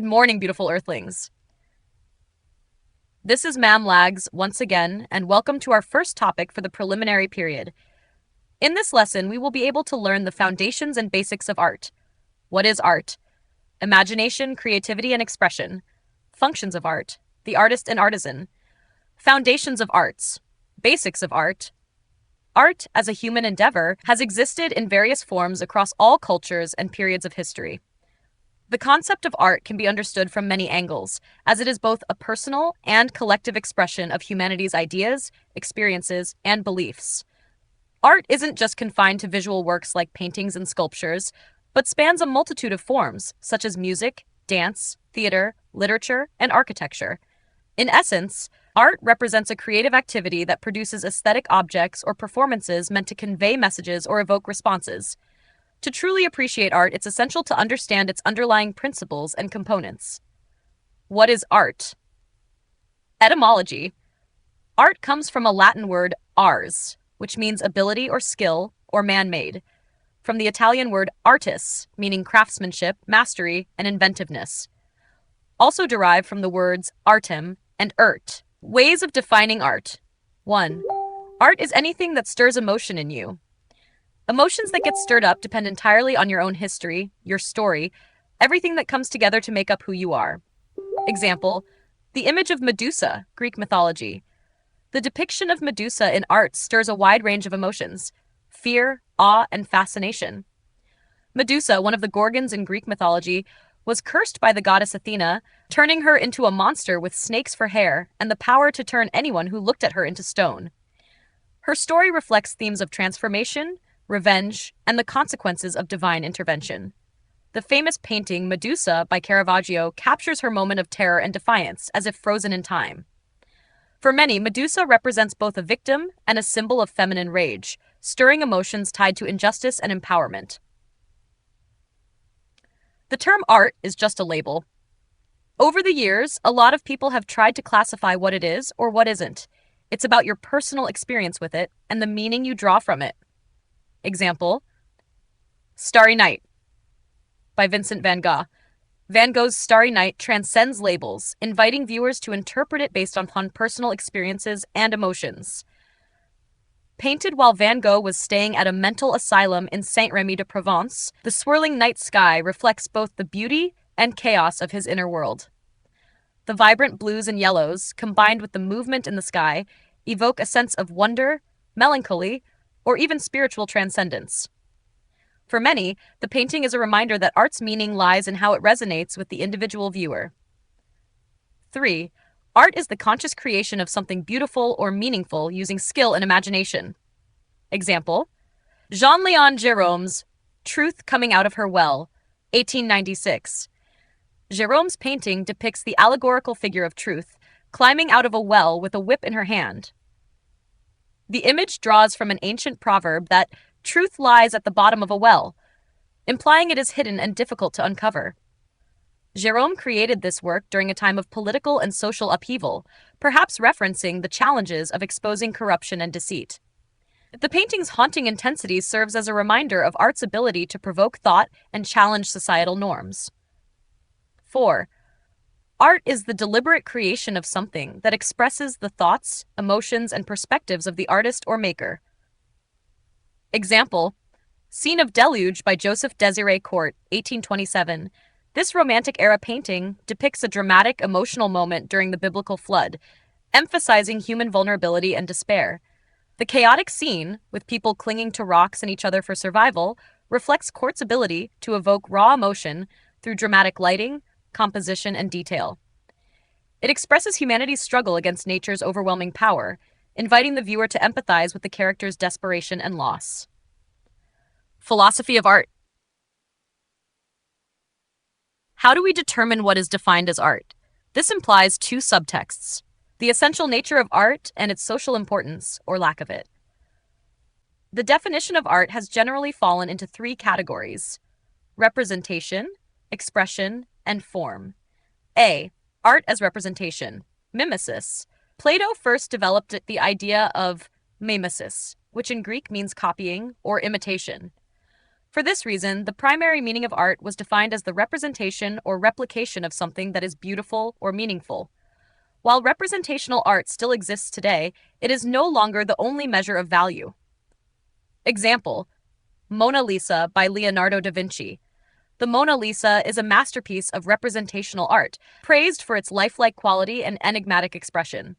Good morning, beautiful earthlings. This is Ma'am Lags once again, and welcome to our first topic for the preliminary period. In this lesson, we will be able to learn the foundations and basics of art. What is art? Imagination, creativity, and expression. Functions of art. The artist and artisan. Foundations of arts. Basics of art. Art, as a human endeavor, has existed in various forms across all cultures and periods of history. The concept of art can be understood from many angles, as it is both a personal and collective expression of humanity's ideas, experiences, and beliefs. Art isn't just confined to visual works like paintings and sculptures, but spans a multitude of forms, such as music, dance, theater, literature, and architecture. In essence, art represents a creative activity that produces aesthetic objects or performances meant to convey messages or evoke responses. To truly appreciate art, it's essential to understand its underlying principles and components. What is art? Etymology. Art comes from a Latin word ars, which means ability or skill or man-made, from the Italian word artis, meaning craftsmanship, mastery, and inventiveness. Also derived from the words artem and ert. Ways of defining art. 1. Art is anything that stirs emotion in you. Emotions that get stirred up depend entirely on your own history, your story, everything that comes together to make up who you are. Example, the image of Medusa, Greek mythology. The depiction of Medusa in art stirs a wide range of emotions: fear, awe, and fascination. Medusa, one of the Gorgons in Greek mythology, was cursed by the goddess Athena, turning her into a monster with snakes for hair and the power to turn anyone who looked at her into stone. Her story reflects themes of transformation, revenge, and the consequences of divine intervention. The famous painting Medusa by Caravaggio captures her moment of terror and defiance, as if frozen in time. For many, Medusa represents both a victim and a symbol of feminine rage, stirring emotions tied to injustice and empowerment. The term art is just a label. Over the years, a lot of people have tried to classify what it is or what isn't. It's about your personal experience with it and the meaning you draw from it. Example, Starry Night by Vincent van Gogh. Van Gogh's Starry Night transcends labels, inviting viewers to interpret it based upon personal experiences and emotions. Painted while Van Gogh was staying at a mental asylum in Saint-Rémy-de-Provence, the swirling night sky reflects both the beauty and chaos of his inner world. The vibrant blues and yellows, combined with the movement in the sky, evoke a sense of wonder, melancholy, or even spiritual transcendence. For many, the painting is a reminder that art's meaning lies in how it resonates with the individual viewer. 3. Art is the conscious creation of something beautiful or meaningful using skill and imagination. Example, Jean-Léon Gérôme's Truth Coming Out of Her Well, 1896. Gérôme's painting depicts the allegorical figure of truth climbing out of a well with a whip in her hand. The image draws from an ancient proverb that truth lies at the bottom of a well, implying it is hidden and difficult to uncover. Gérôme created this work during a time of political and social upheaval, perhaps referencing the challenges of exposing corruption and deceit. The painting's haunting intensity serves as a reminder of art's ability to provoke thought and challenge societal norms. 4. Art is the deliberate creation of something that expresses the thoughts, emotions, and perspectives of the artist or maker. Example, Scene of Deluge by Joseph Désiré Court, 1827. This Romantic-era painting depicts a dramatic, emotional moment during the biblical flood, emphasizing human vulnerability and despair. The chaotic scene, with people clinging to rocks and each other for survival, reflects Court's ability to evoke raw emotion through dramatic lighting, composition, and detail. It expresses humanity's struggle against nature's overwhelming power, inviting the viewer to empathize with the character's desperation and loss. Philosophy of art. How do we determine what is defined as art? This implies two subtexts: the essential nature of art and its social importance, or lack of it. The definition of art has generally fallen into three categories: representation, expression, and form. A. Art as representation. Mimesis. Plato first developed the idea of mimesis, which in Greek means copying or imitation. For this reason, the primary meaning of art was defined as the representation or replication of something that is beautiful or meaningful. While representational art still exists today, it is no longer the only measure of value. Example: Mona Lisa by Leonardo da Vinci. The Mona Lisa is a masterpiece of representational art, praised for its lifelike quality and enigmatic expression.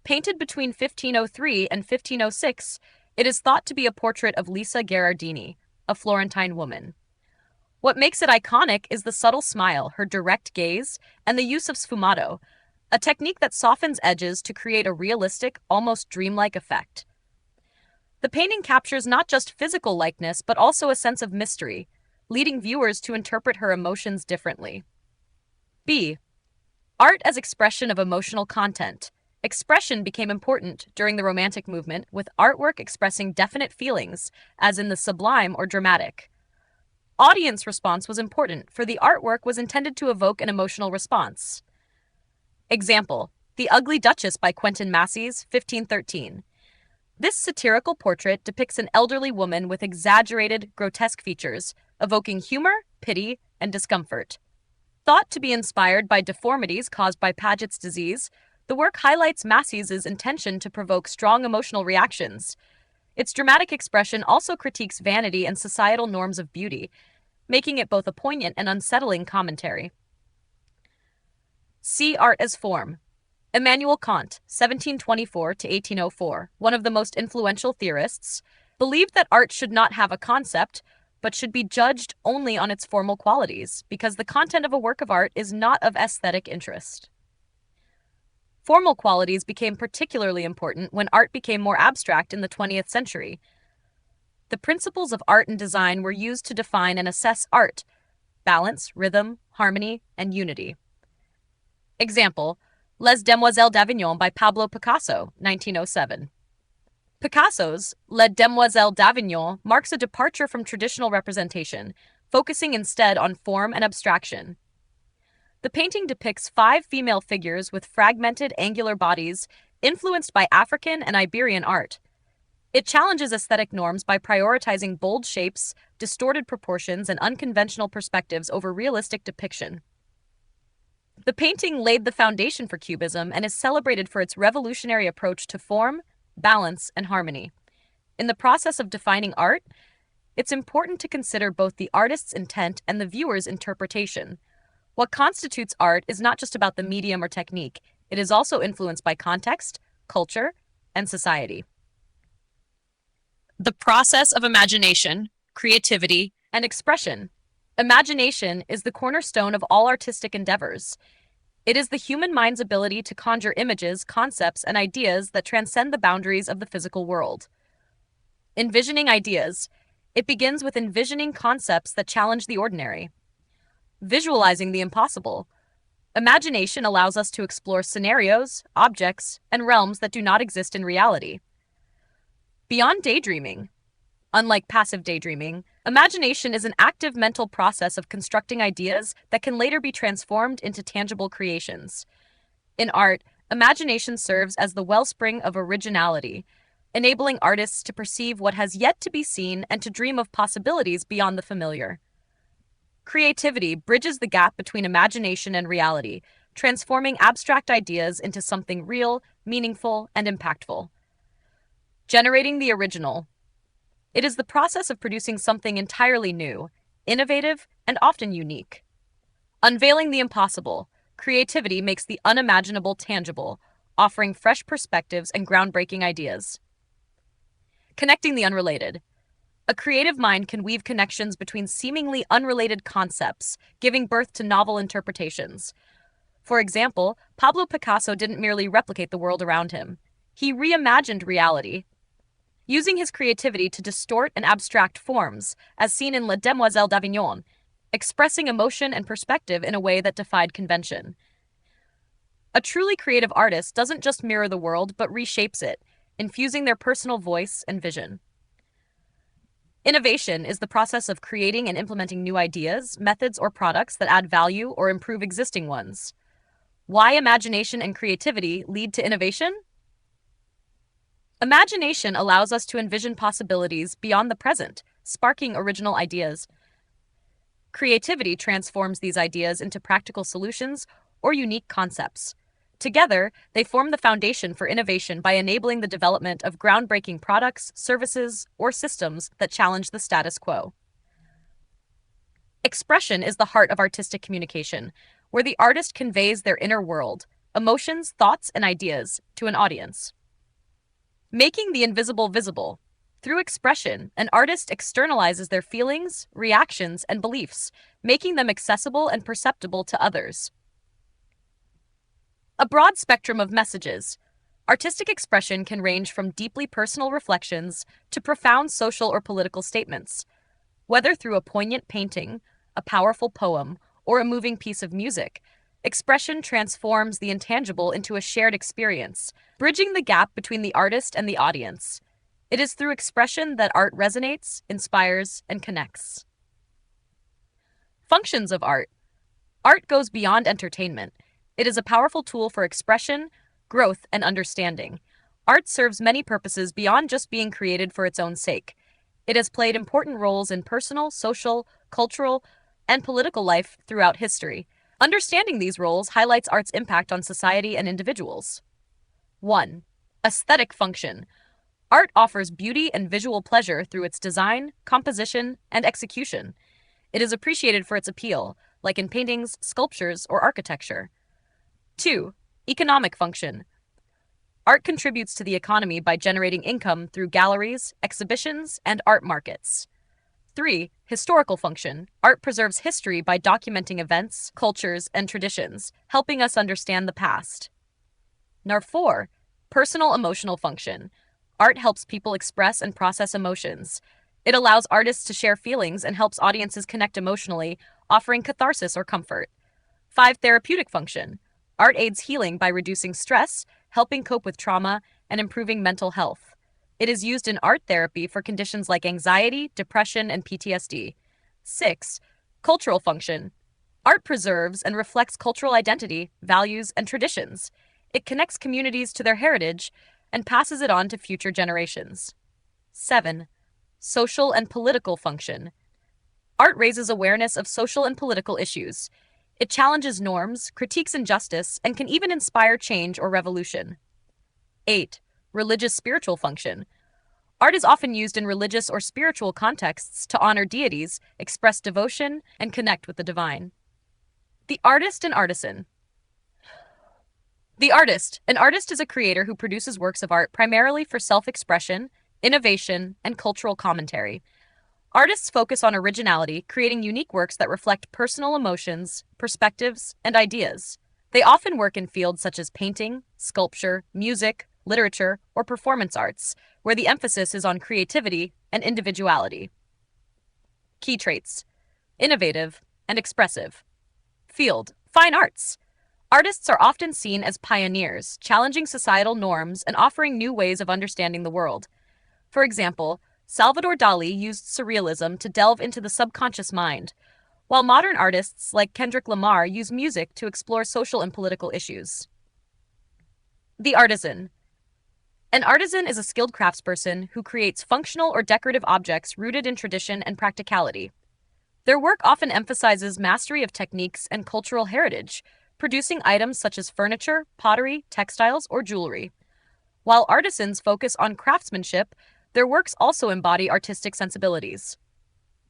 Painted between 1503 and 1506, it is thought to be a portrait of Lisa Gherardini, a Florentine woman. What makes it iconic is the subtle smile, her direct gaze, and the use of sfumato, a technique that softens edges to create a realistic, almost dreamlike effect. The painting captures not just physical likeness, but also a sense of mystery, leading viewers to interpret her emotions differently. B. Art as expression of emotional content. Expression became important during the Romantic movement, with artwork expressing definite feelings, as in the sublime or dramatic. Audience response was important, for the artwork was intended to evoke an emotional response. Example: The Ugly Duchess by Quentin Massey's, 1513. This satirical portrait depicts an elderly woman with exaggerated, grotesque features, evoking humor, pity, and discomfort. Thought to be inspired by deformities caused by Paget's disease, the work highlights Massey's intention to provoke strong emotional reactions. Its dramatic expression also critiques vanity and societal norms of beauty, making it both a poignant and unsettling commentary. See art as form. Immanuel Kant, 1724 to 1804, one of the most influential theorists, believed that art should not have a concept, but should be judged only on its formal qualities, because the content of a work of art is not of aesthetic interest. Formal qualities became particularly important when art became more abstract in the 20th century. The principles of art and design were used to define and assess art: balance, rhythm, harmony, and unity. Example: Les Demoiselles d'Avignon by Pablo Picasso, 1907. Picasso's Les Demoiselles d'Avignon marks a departure from traditional representation, focusing instead on form and abstraction. The painting depicts 5 female figures with fragmented, angular bodies, influenced by African and Iberian art. It challenges aesthetic norms by prioritizing bold shapes, distorted proportions, and unconventional perspectives over realistic depiction. The painting laid the foundation for Cubism and is celebrated for its revolutionary approach to form, balance, and harmony. In the process of defining art, it's important to consider both the artist's intent and the viewer's interpretation. What constitutes art is not just about the medium or technique, it is also influenced by context, culture, and society. The process of imagination, creativity, and expression. Imagination is the cornerstone of all artistic endeavors. It is the human mind's ability to conjure images, concepts, and ideas that transcend the boundaries of the physical world. Envisioning ideas. It begins with envisioning concepts that challenge the ordinary. Visualizing the impossible. Imagination allows us to explore scenarios, objects, and realms that do not exist in reality. Beyond daydreaming. Unlike passive daydreaming, imagination is an active mental process of constructing ideas that can later be transformed into tangible creations. In art, imagination serves as the wellspring of originality, enabling artists to perceive what has yet to be seen and to dream of possibilities beyond the familiar. Creativity bridges the gap between imagination and reality, transforming abstract ideas into something real, meaningful, and impactful. Generating the original. It is the process of producing something entirely new, innovative, and often unique. Unveiling the impossible. Creativity makes the unimaginable tangible, offering fresh perspectives and groundbreaking ideas. Connecting the unrelated. A creative mind can weave connections between seemingly unrelated concepts, giving birth to novel interpretations. For example, Pablo Picasso didn't merely replicate the world around him. He reimagined reality, using his creativity to distort and abstract forms, as seen in Les Demoiselles d'Avignon, expressing emotion and perspective in a way that defied convention. A truly creative artist doesn't just mirror the world, but reshapes it, infusing their personal voice and vision. Innovation is the process of creating and implementing new ideas, methods, or products that add value or improve existing ones. Why imagination and creativity lead to innovation? Imagination allows us to envision possibilities beyond the present, sparking original ideas. Creativity transforms these ideas into practical solutions or unique concepts. Together, they form the foundation for innovation by enabling the development of groundbreaking products, services, or systems that challenge the status quo. Expression is the heart of artistic communication, where the artist conveys their inner world, emotions, thoughts, and ideas to an audience. Making the invisible visible. Through expression, an artist externalizes their feelings, reactions, and beliefs, making them accessible and perceptible to others. A broad spectrum of messages. Artistic expression can range from deeply personal reflections to profound social or political statements. Whether through a poignant painting, a powerful poem, or a moving piece of music, expression transforms the intangible into a shared experience, bridging the gap between the artist and the audience. It is through expression that art resonates, inspires, and connects. Functions of art. Art goes beyond entertainment. It is a powerful tool for expression, growth, and understanding. Art serves many purposes beyond just being created for its own sake. It has played important roles in personal, social, cultural, and political life throughout history. Understanding these roles highlights art's impact on society and individuals. 1. Aesthetic function. Art offers beauty and visual pleasure through its design, composition, and execution. It is appreciated for its appeal, like in paintings, sculptures, or architecture. 2. Economic function. Art contributes to the economy by generating income through galleries, exhibitions, and art markets. 3. Historical function. Art preserves history by documenting events, cultures, and traditions, helping us understand the past. 4. Personal emotional function. Art helps people express and process emotions. It allows artists to share feelings and helps audiences connect emotionally, offering catharsis or comfort. 5. Therapeutic function. Art aids healing by reducing stress, helping cope with trauma, and improving mental health. It is used in art therapy for conditions like anxiety, depression, and PTSD. 6. Cultural function. Art preserves and reflects cultural identity, values, and traditions. It connects communities to their heritage and passes it on to future generations. 7. Social and political function. Art raises awareness of social and political issues. It challenges norms, critiques injustice, and can even inspire change or revolution. 8. Religious spiritual function. Art is often used in religious or spiritual contexts to honor deities, express devotion, and connect with the divine. The artist and artisan. The artist. An artist is a creator who produces works of art primarily for self-expression, innovation, and cultural commentary. Artists focus on originality, creating unique works that reflect personal emotions, perspectives, and ideas. They often work in fields such as painting, sculpture, music, literature, or performance arts, where the emphasis is on creativity and individuality. Key traits: innovative and expressive. Field: fine arts. Artists are often seen as pioneers, challenging societal norms and offering new ways of understanding the world. For example, Salvador Dali used surrealism to delve into the subconscious mind, while modern artists like Kendrick Lamar use music to explore social and political issues. The artisan. An artisan is a skilled craftsperson who creates functional or decorative objects rooted in tradition and practicality. Their work often emphasizes mastery of techniques and cultural heritage, producing items such as furniture, pottery, textiles, or jewelry. While artisans focus on craftsmanship, their works also embody artistic sensibilities.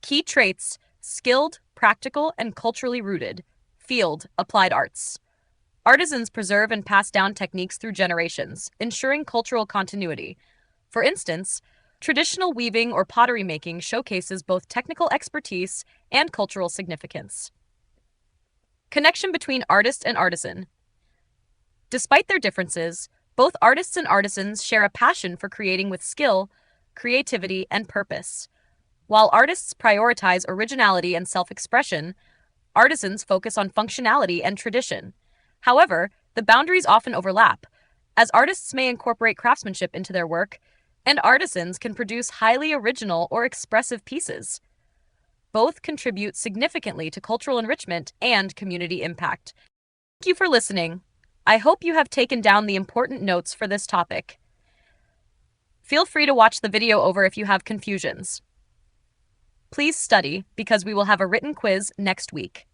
Key traits: skilled, practical, and culturally rooted. Field: applied arts. Artisans preserve and pass down techniques through generations, ensuring cultural continuity. For instance, traditional weaving or pottery making showcases both technical expertise and cultural significance. Connection between artist and artisan. Despite their differences, both artists and artisans share a passion for creating with skill, creativity, and purpose. While artists prioritize originality and self-expression, artisans focus on functionality and tradition. However, the boundaries often overlap, as artists may incorporate craftsmanship into their work, and artisans can produce highly original or expressive pieces. Both contribute significantly to cultural enrichment and community impact. Thank you for listening. I hope you have taken down the important notes for this topic. Feel free to watch the video over if you have confusions. Please study because we will have a written quiz next week.